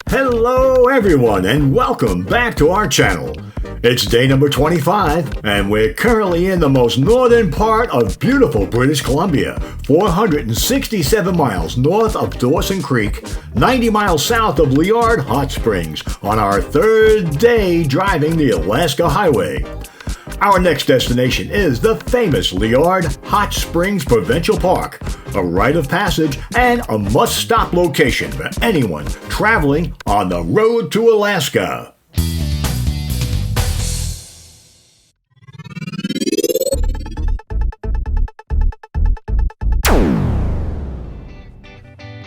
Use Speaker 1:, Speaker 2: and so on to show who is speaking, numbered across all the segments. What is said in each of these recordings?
Speaker 1: Hello everyone and welcome back to our channel. It's day number 25 and we're currently in the most northern part of beautiful British Columbia, 467 miles north of Dawson Creek, 90 miles south of Liard Hot Springs on our third day driving the Alaska Highway. Our next destination is the famous Liard Hot Springs Provincial Park, a rite of passage and a must-stop location for anyone traveling on the road to Alaska.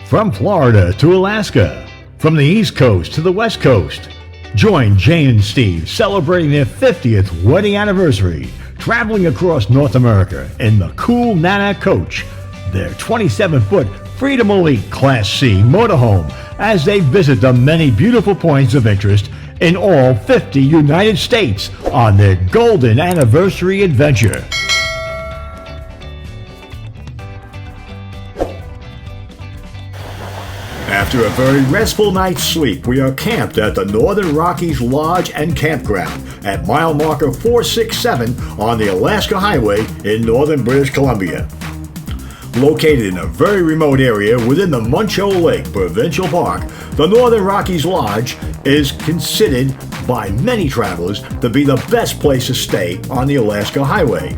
Speaker 1: From Florida to Alaska, from the East Coast to the West Coast, join Jane and Steve celebrating their 50th wedding anniversary, traveling across North America in the cool Nana Coach, their 27-foot Freedom Elite Class C motorhome, as they visit the many beautiful points of interest in all 50 United States on their golden anniversary adventure. After a very restful night's sleep, we are camped at the Northern Rockies Lodge and Campground at mile marker 467 on the Alaska Highway in northern British Columbia. Located in a very remote area within the Muncho Lake Provincial Park, the Northern Rockies Lodge is considered by many travelers to be the best place to stay on the Alaska Highway.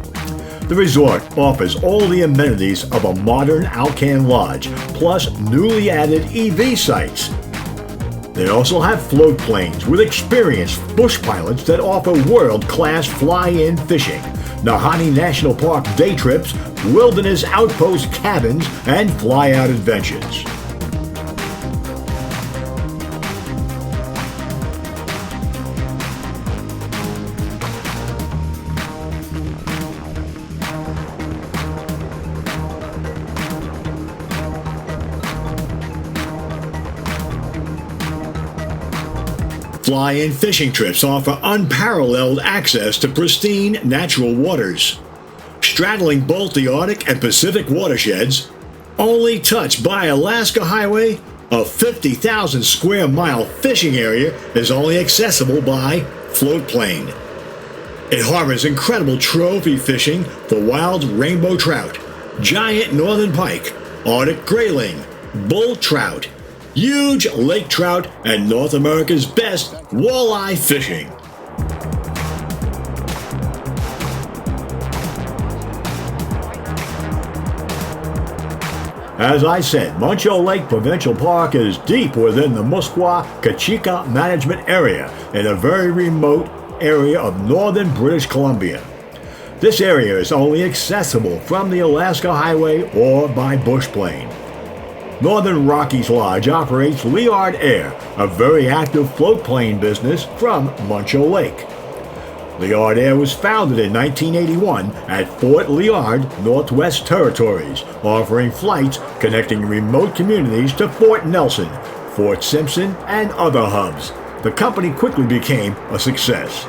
Speaker 1: The resort offers all the amenities of a modern Alcan lodge, plus newly added EV sites. They also have float planes with experienced bush pilots that offer world-class fly-in fishing, Nahanni National Park day trips, wilderness outpost cabins, and fly-out adventures. Fly-in fishing trips offer unparalleled access to pristine natural waters. Straddling both the Arctic and Pacific watersheds, only touched by Alaska Highway, a 50,000 square mile fishing area is only accessible by float plane. It harbors incredible trophy fishing for wild rainbow trout, giant northern pike, Arctic grayling, bull trout, huge lake trout, and North America's best walleye fishing. As I said, Muncho Lake Provincial Park is deep within the Muskwa-Kachika Management Area in a very remote area of northern British Columbia. This area is only accessible from the Alaska Highway or by bush plane. Northern Rockies Lodge operates Liard Air, a very active float plane business from Muncho Lake. Liard Air was founded in 1981 at Fort Liard, Northwest Territories, offering flights connecting remote communities to Fort Nelson, Fort Simpson, and other hubs. The company quickly became a success.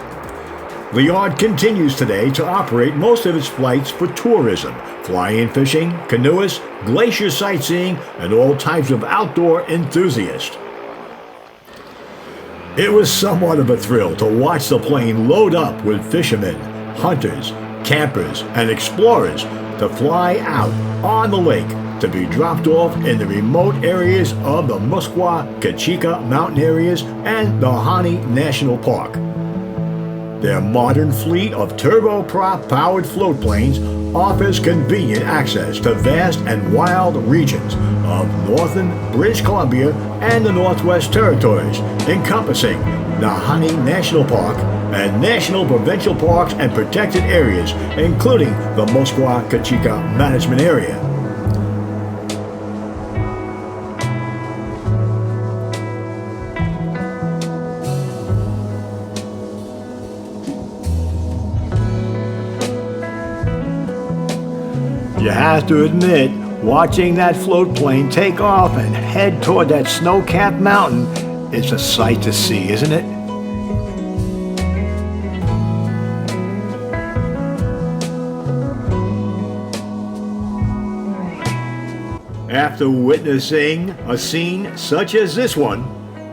Speaker 1: Liard continues today to operate most of its flights for tourism, fly-in fishing, canoeists, glacier sightseeing, and all types of outdoor enthusiasts. It was somewhat of a thrill to watch the plane load up with fishermen, hunters, campers, and explorers to fly out on the lake to be dropped off in the remote areas of the Muskwa-Kachika mountain areas and the Nahanni National Park. Their modern fleet of turboprop-powered float planes offers convenient access to vast and wild regions of northern British Columbia and the Northwest Territories, encompassing Nahanni National Park and national provincial parks and protected areas, including the Muskwa-Kachika Management Area. You have to admit, watching that float plane take off and head toward that snow-capped mountain is a sight to see, isn't it? After witnessing a scene such as this one,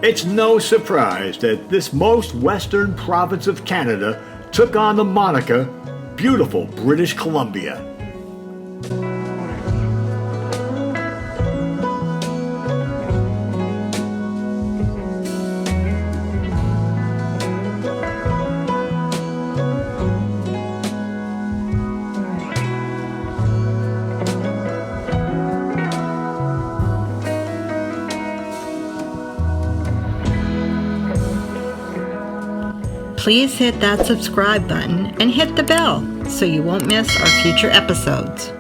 Speaker 1: It's no surprise that this most western province of Canada took on the moniker Beautiful British Columbia.
Speaker 2: Please hit that subscribe button and hit the bell so you won't miss our future episodes.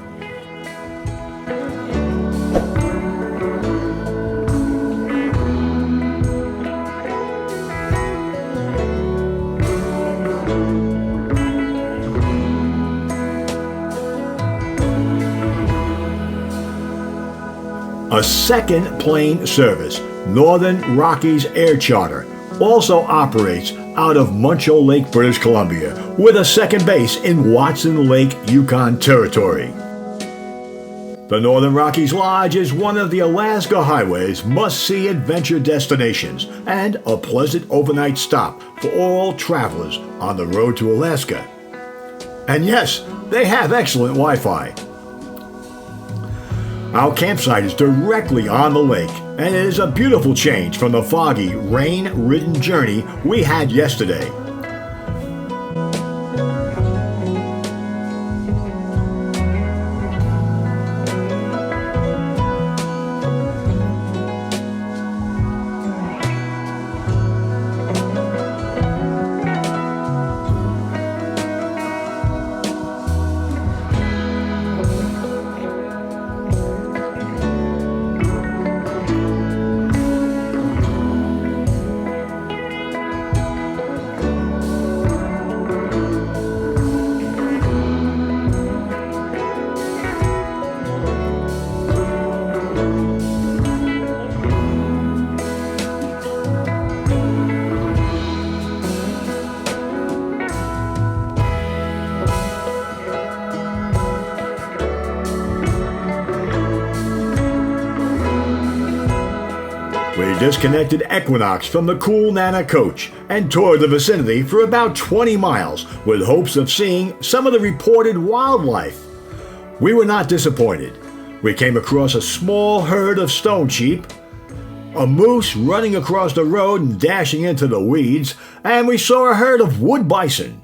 Speaker 1: A second plane service, Northern Rockies Air Charter, also operates out of Muncho Lake, British Columbia, with a second base in Watson Lake, Yukon Territory. The Northern Rockies Lodge is one of the Alaska Highway's must-see adventure destinations and a pleasant overnight stop for all travelers on the road to Alaska. And yes, they have excellent Wi-Fi. Our campsite is directly on the lake, and it is a beautiful change from the foggy, rain-ridden journey we had yesterday. We disconnected Equinox from the cool Nana coach and toured the vicinity for about 20 miles with hopes of seeing some of the reported wildlife. We were not disappointed. We came across a small herd of stone sheep, a moose running across the road and dashing into the weeds, and we saw a herd of wood bison.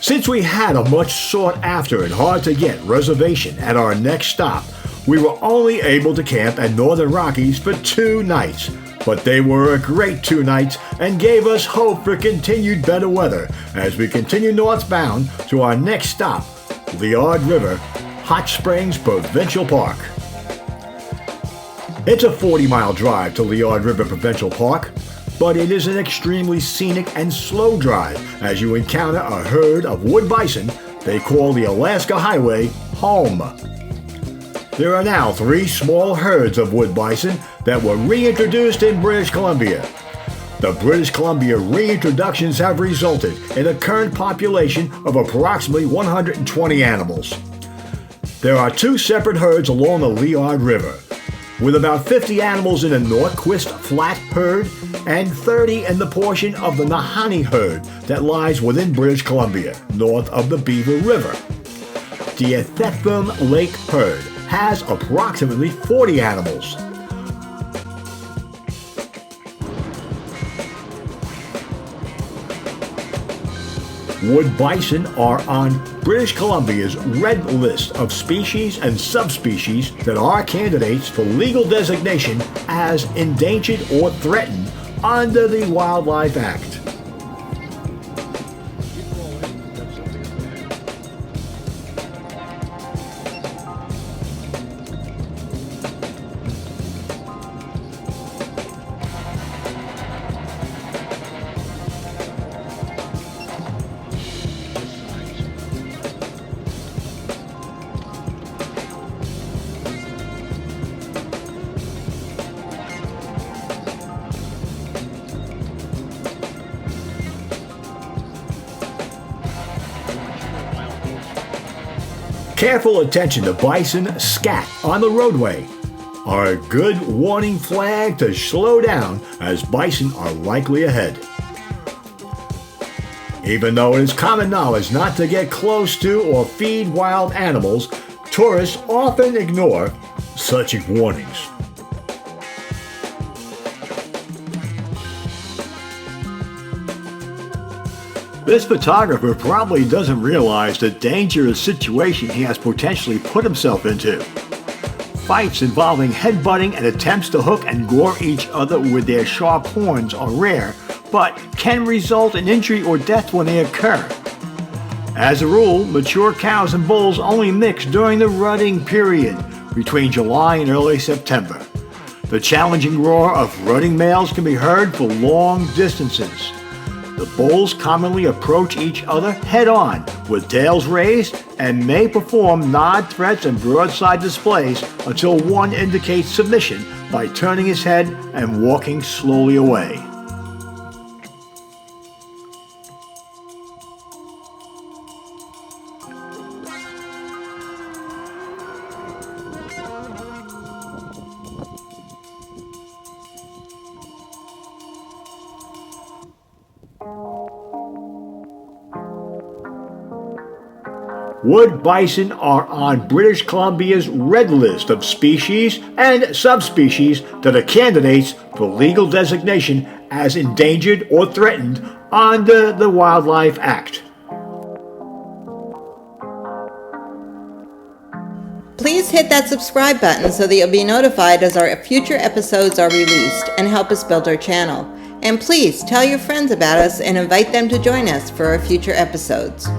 Speaker 1: Since we had a much sought after and hard to get reservation at our next stop, we were only able to camp at Northern Rockies for 2 nights, but they were a great 2 nights and gave us hope for continued better weather as we continue northbound to our next stop, Liard River, Hot Springs Provincial Park. It's a 40-mile drive to Liard River Provincial Park, but it is an extremely scenic and slow drive as you encounter a herd of wood bison they call the Alaska Highway home. There are now 3 small herds of wood bison that were reintroduced in British Columbia. The British Columbia reintroductions have resulted in a current population of approximately 120 animals. There are 2 separate herds along the Liard River, with about 50 animals in the Norquist Flat herd and 30 in the portion of the Nahanni herd that lies within British Columbia, north of the Beaver River. The Ethetham Lake herd has approximately 40 animals. Wood bison are on British Columbia's red list of species and subspecies that are candidates for legal designation as endangered or threatened under the Wildlife Act. Careful attention to bison scat on the roadway are a good warning flag to slow down as bison are likely ahead. Even though it is common knowledge not to get close to or feed wild animals, tourists often ignore such warnings. This photographer probably doesn't realize the dangerous situation he has potentially put himself into. Fights involving headbutting and attempts to hook and gore each other with their sharp horns are rare, but can result in injury or death when they occur. As a rule, mature cows and bulls only mix during the rutting period between July and early September. The challenging roar of rutting males can be heard for long distances. The bulls commonly approach each other head-on with tails raised and may perform nod threats and broadside displays until one indicates submission by turning his head and walking slowly away. Wood bison are on British Columbia's red list of species and subspecies that are candidates for legal designation as endangered or threatened under the Wildlife Act.
Speaker 2: Please hit that subscribe button so that you'll be notified as our future episodes are released and help us build our channel. And please tell your friends about us and invite them to join us for our future episodes.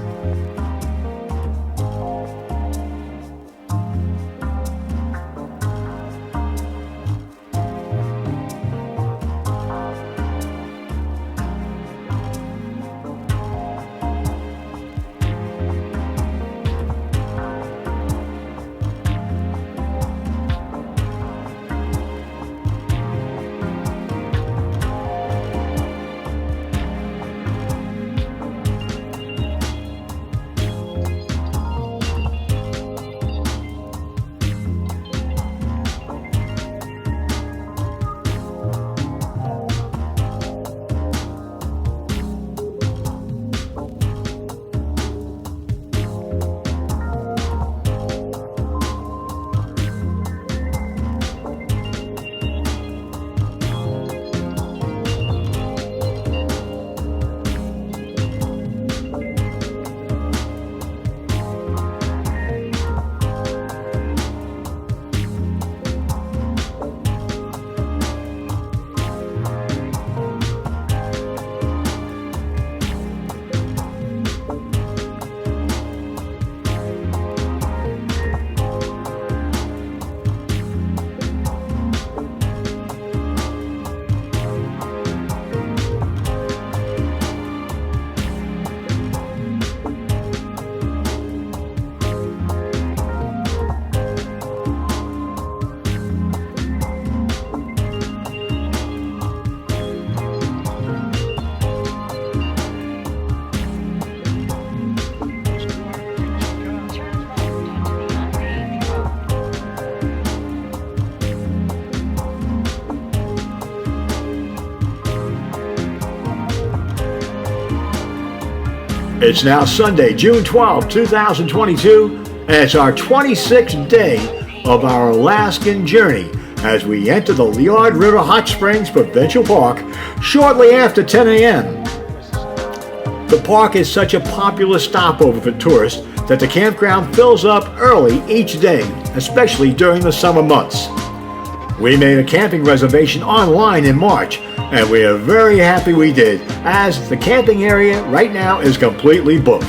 Speaker 1: It's now Sunday, June 12, 2022, and it's our 26th day of our Alaskan journey as we enter the Liard River Hot Springs Provincial Park shortly after 10 a.m. The park is such a popular stopover for tourists that the campground fills up early each day, especially during the summer months. We made a camping reservation online in March, and we are very happy we did, as the camping area right now is completely booked.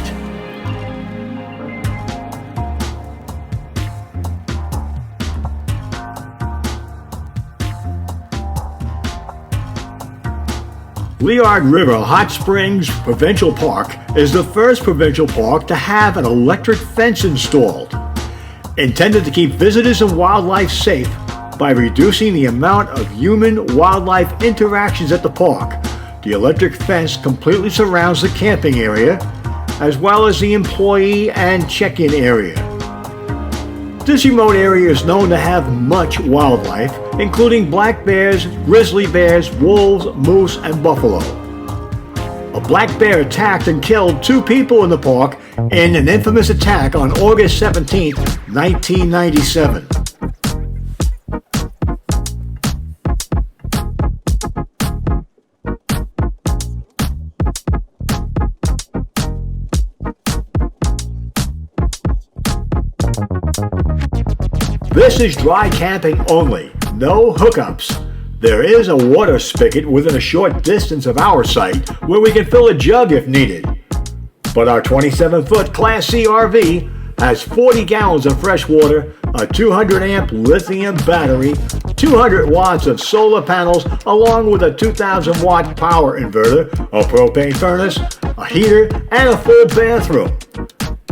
Speaker 1: Liard River Hot Springs Provincial Park is the first provincial park to have an electric fence installed. Intended to keep visitors and wildlife safe by reducing the amount of human-wildlife interactions at the park, the electric fence completely surrounds the camping area, as well as the employee and check-in area. This remote area is known to have much wildlife, including black bears, grizzly bears, wolves, moose, and buffalo. A black bear attacked and killed 2 people in the park in an infamous attack on August 17, 1997. This is dry camping only, no hookups. There is a water spigot within a short distance of our site where we can fill a jug if needed. But our 27-foot Class C RV has 40 gallons of fresh water, a 200-amp lithium battery, 200 watts of solar panels, along with a 2,000-watt power inverter, a propane furnace, a heater, and a full bathroom.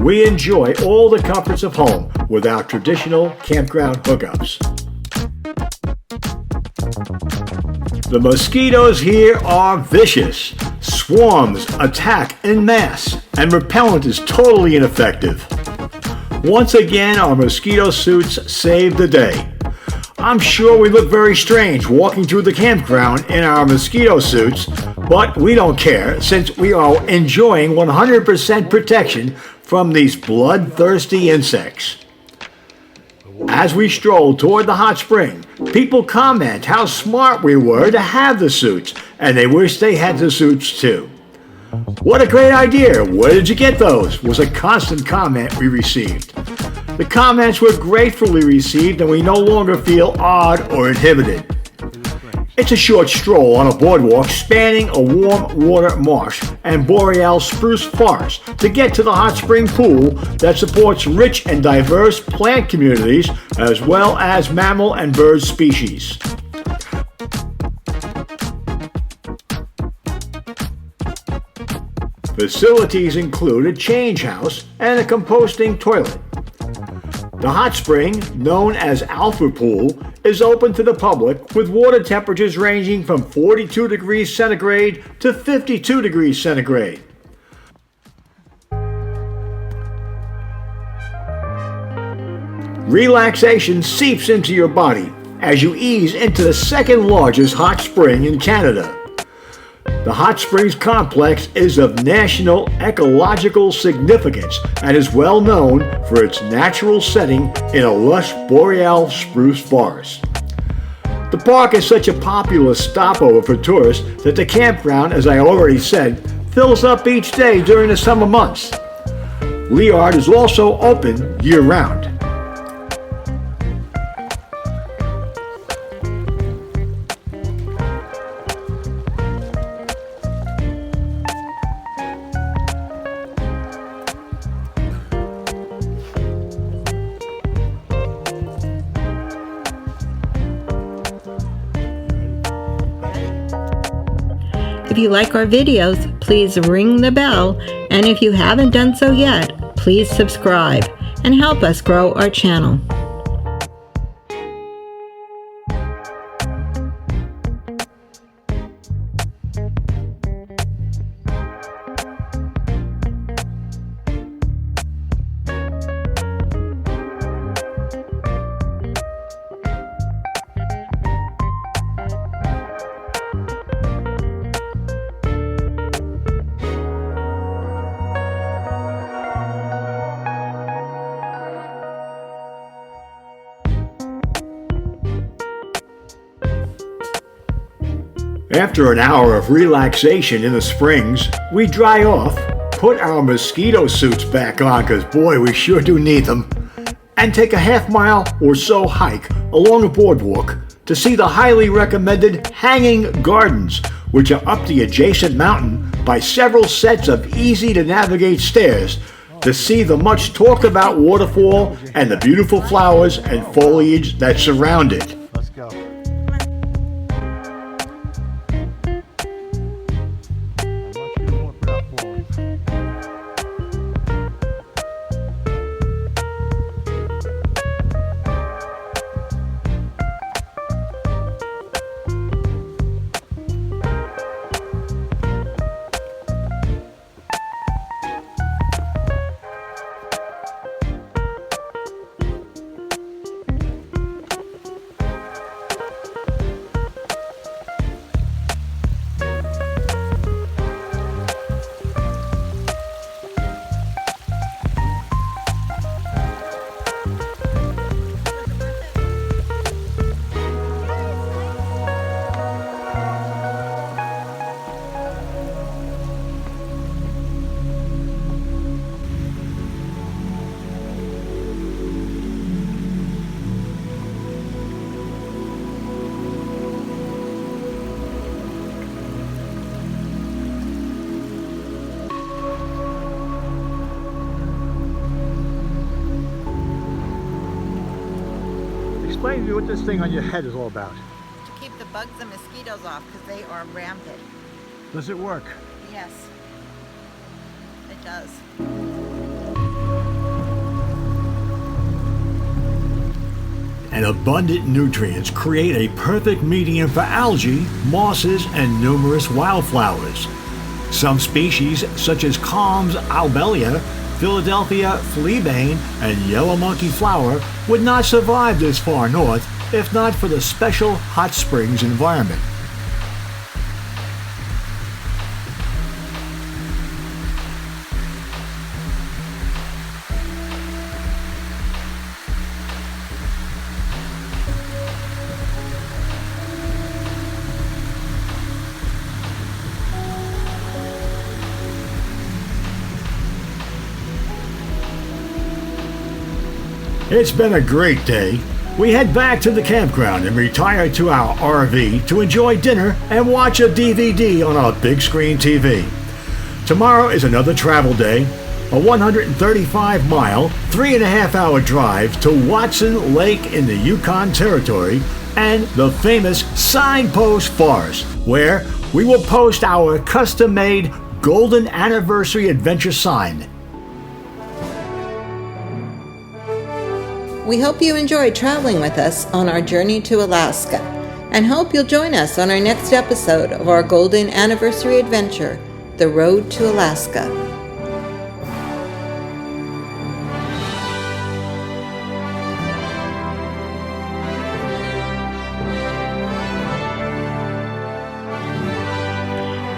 Speaker 1: We enjoy all the comforts of home without traditional campground hookups. The mosquitoes here are vicious. Swarms attack en masse, and repellent is totally ineffective. Once again, our mosquito suits saved the day. I'm sure we look very strange walking through the campground in our mosquito suits, but we don't care since we are enjoying 100% protection from these bloodthirsty insects. As we stroll toward the hot spring, people comment how smart we were to have the suits, and they wish they had the suits too. What a great idea! Where did you get those? Was a constant comment we received. The comments were gratefully received, and we no longer feel odd or inhibited. It's a short stroll on a boardwalk spanning a warm water marsh and boreal spruce forest to get to the hot spring pool that supports rich and diverse plant communities as well as mammal and bird species. Facilities include a change house and a composting toilet. The hot spring, known as Alpha Pool, is open to the public with water temperatures ranging from 42 degrees centigrade to 52 degrees centigrade. Relaxation seeps into your body as you ease into the second largest hot spring in Canada. The Hot Springs Complex is of national ecological significance and is well known for its natural setting in a lush boreal spruce forest. The park is such a popular stopover for tourists that the campground, as I already said, fills up each day during the summer months. Liard is also open year-round.
Speaker 2: If you like our videos, please ring the bell, and if you haven't done so yet, please subscribe and help us grow our channel.
Speaker 1: After an hour of relaxation in the springs, we dry off, put our mosquito suits back on, because boy, we sure do need them, and take a half-mile or so hike along a boardwalk to see the highly recommended Hanging Gardens, which are up the adjacent mountain by several sets of easy-to-navigate stairs to see the much talked about waterfall and the beautiful flowers and foliage that surround it.
Speaker 3: Let's go.
Speaker 1: Explain to me what this thing on your head is all about.
Speaker 2: To keep the bugs and mosquitoes off because they are rampant.
Speaker 1: Does it work?
Speaker 2: Yes, it does.
Speaker 1: And abundant nutrients create a perfect medium for algae, mosses, and numerous wildflowers. Some species, such as Calm's albelia, Philadelphia fleabane, and yellow monkey flower, would not survive this far north if not for the special hot springs environment. It's been a great day. We head back to the campground and retire to our RV to enjoy dinner and watch a DVD on our big screen TV. Tomorrow is another travel day, a 135-mile, 3.5-hour drive to Watson Lake in the Yukon Territory and the famous Signpost Forest, where we will post our custom-made Golden Anniversary Adventure sign.
Speaker 2: We hope you enjoyed traveling with us on our journey to Alaska, and hope you'll join us on our next episode of our Golden Anniversary Adventure, The Road to Alaska.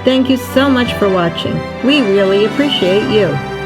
Speaker 2: Thank you so much for watching. We really appreciate you.